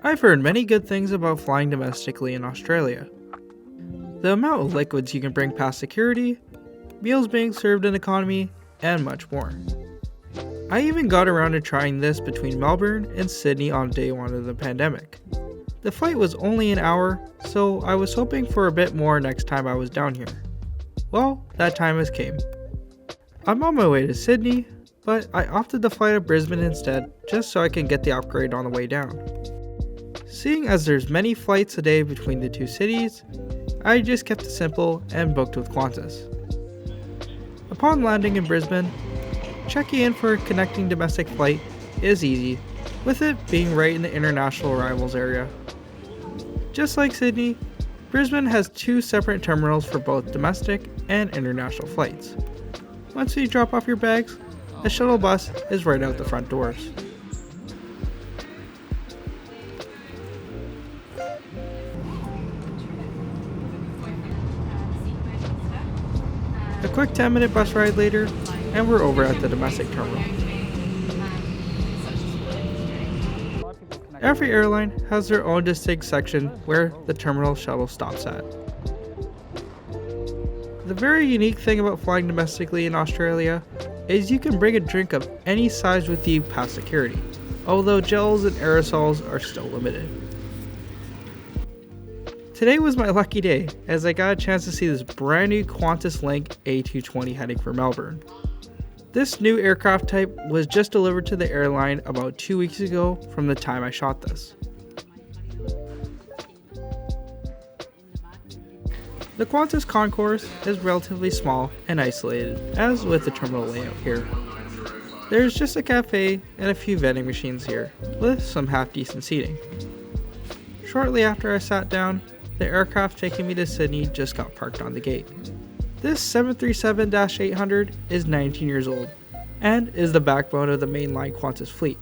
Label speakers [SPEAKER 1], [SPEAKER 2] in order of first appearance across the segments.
[SPEAKER 1] I've heard many good things about flying domestically in Australia. The amount of liquids you can bring past security, meals being served in economy, and much more. I even got around to trying this between Melbourne and Sydney on day one of the pandemic. The flight was only an hour, so I was hoping for a bit more next time I was down here. Well, that time has came. I'm on my way to Sydney, but I opted to fly to Brisbane instead just so I can get the upgrade on the way down. Seeing as there's many flights a day between the two cities, I just kept it simple and booked with Qantas. Upon landing in Brisbane, checking in for a connecting domestic flight is easy, with it being right in the international arrivals area. Just like Sydney, Brisbane has two separate terminals for both domestic and international flights. Once you drop off your bags, a shuttle bus is right out the front doors. A quick 10-minute bus ride later, and we're over at the domestic terminal. Every airline has their own distinct section where the terminal shuttle stops at. The very unique thing about flying domestically in Australia is you can bring a drink of any size with you past security, although gels and aerosols are still limited. Today was my lucky day, as I got a chance to see this brand new Qantas Link A220 heading for Melbourne. This new aircraft type was just delivered to the airline about 2 weeks ago from the time I shot this. The Qantas concourse is relatively small and isolated, as with the terminal layout here. There's just a cafe and a few vending machines here, with some half-decent seating. Shortly after I sat down, the aircraft taking me to Sydney just got parked on the gate. This 737-800 is 19 years old, and is the backbone of the mainline Qantas fleet.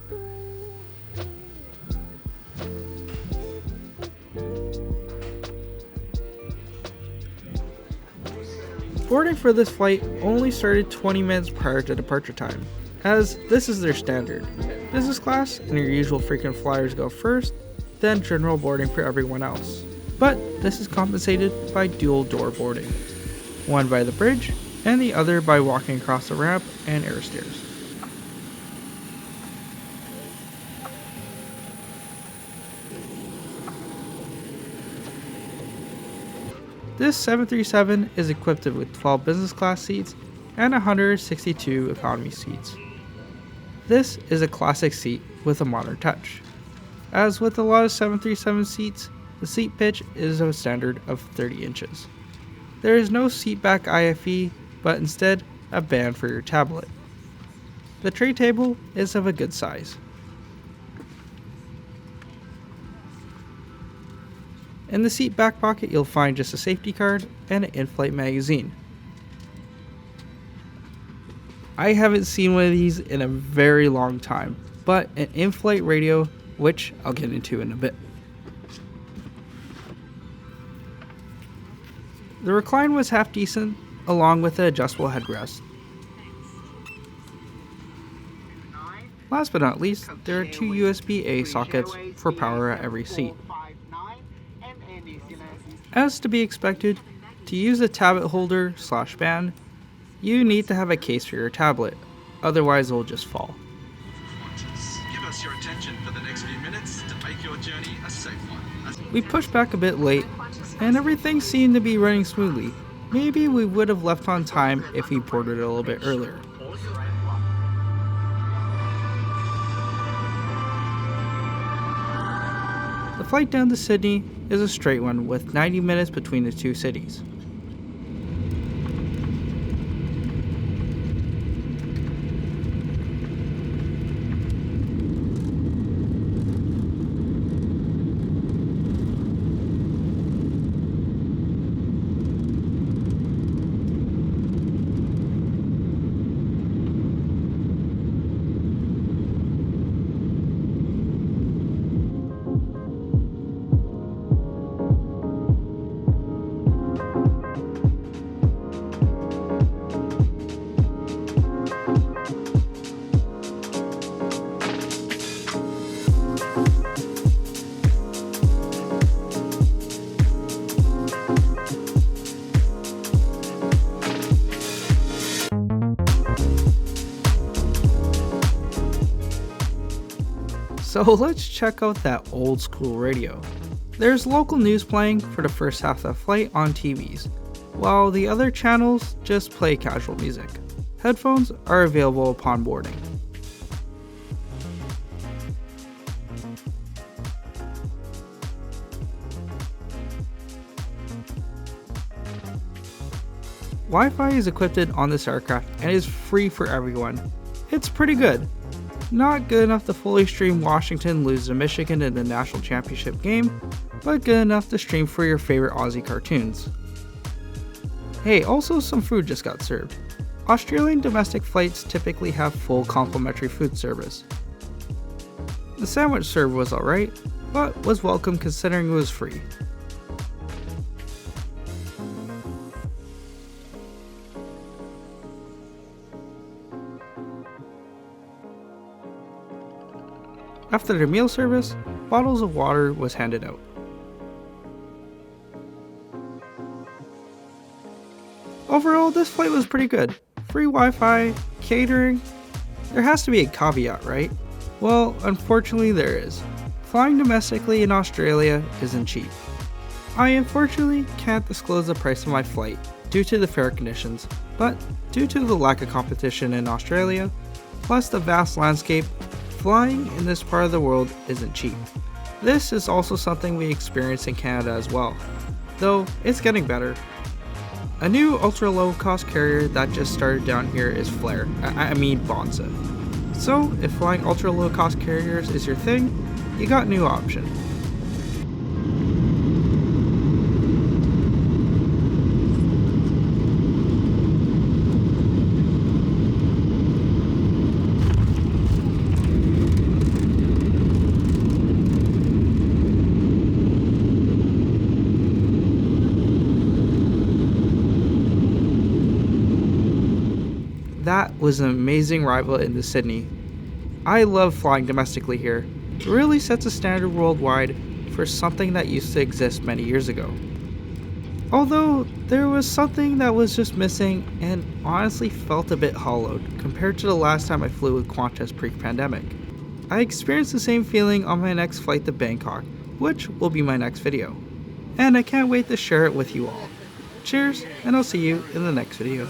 [SPEAKER 1] Boarding for this flight only started 20 minutes prior to departure time, as this is their standard. Business class and your usual frequent flyers go first, then general boarding for everyone else. But this is compensated by dual door boarding, one by the bridge and the other by walking across the ramp and air stairs. This 737 is equipped with 12 business class seats and 162 economy seats. This is a classic seat with a modern touch. As with a lot of 737 seats, the seat pitch is a standard of 30 inches. There is no seat back IFE, but instead a band for your tablet. The tray table is of a good size. In the seat back pocket you'll find just a safety card and an in-flight magazine. I haven't seen one of these in a very long time, but an in-flight radio, which I'll get into in a bit. The recline was half decent, along with the adjustable headrest. Last but not least, there are two USB-A sockets for power at every seat. As to be expected, to use a tablet holder / band, you need to have a case for your tablet, otherwise it will just fall.
[SPEAKER 2] Give us your attention for the next few minutes to make your journey a safe one.
[SPEAKER 1] We pushed back a bit late, and everything seemed to be running smoothly. Maybe we would have left on time if we boarded a little bit earlier. The flight down to Sydney is a straight one with 90 minutes between the two cities. So let's check out that old school radio. There's local news playing for the first half of the flight on TVs, while the other channels just play casual music. Headphones are available upon boarding. Wi-Fi is equipped on this aircraft and is free for everyone. It's pretty good. Not good enough to fully stream Washington lose to Michigan in the national championship game, but good enough to stream for your favorite Aussie cartoons. Hey, also some food just got served. Australian domestic flights typically have full complimentary food service. The sandwich served was alright, but was welcome considering it was free. After the meal service, bottles of water was handed out. Overall, this flight was pretty good. Free Wi-Fi, catering. There has to be a caveat, right? Well, unfortunately there is. Flying domestically in Australia isn't cheap. I unfortunately can't disclose the price of my flight due to the fare conditions, but due to the lack of competition in Australia, plus the vast landscape, flying in this part of the world isn't cheap. This is also something we experience in Canada as well, though it's getting better. A new ultra low cost carrier that just started down here is Flair, Bonza. So if flying ultra low cost carriers is your thing, you got a new option. That was an amazing arrival into Sydney. I love flying domestically here. It really sets a standard worldwide for something that used to exist many years ago. Although there was something that was just missing and honestly felt a bit hollowed compared to the last time I flew with Qantas pre-pandemic. I experienced the same feeling on my next flight to Bangkok, which will be my next video. And I can't wait to share it with you all. Cheers, and I'll see you in the next video.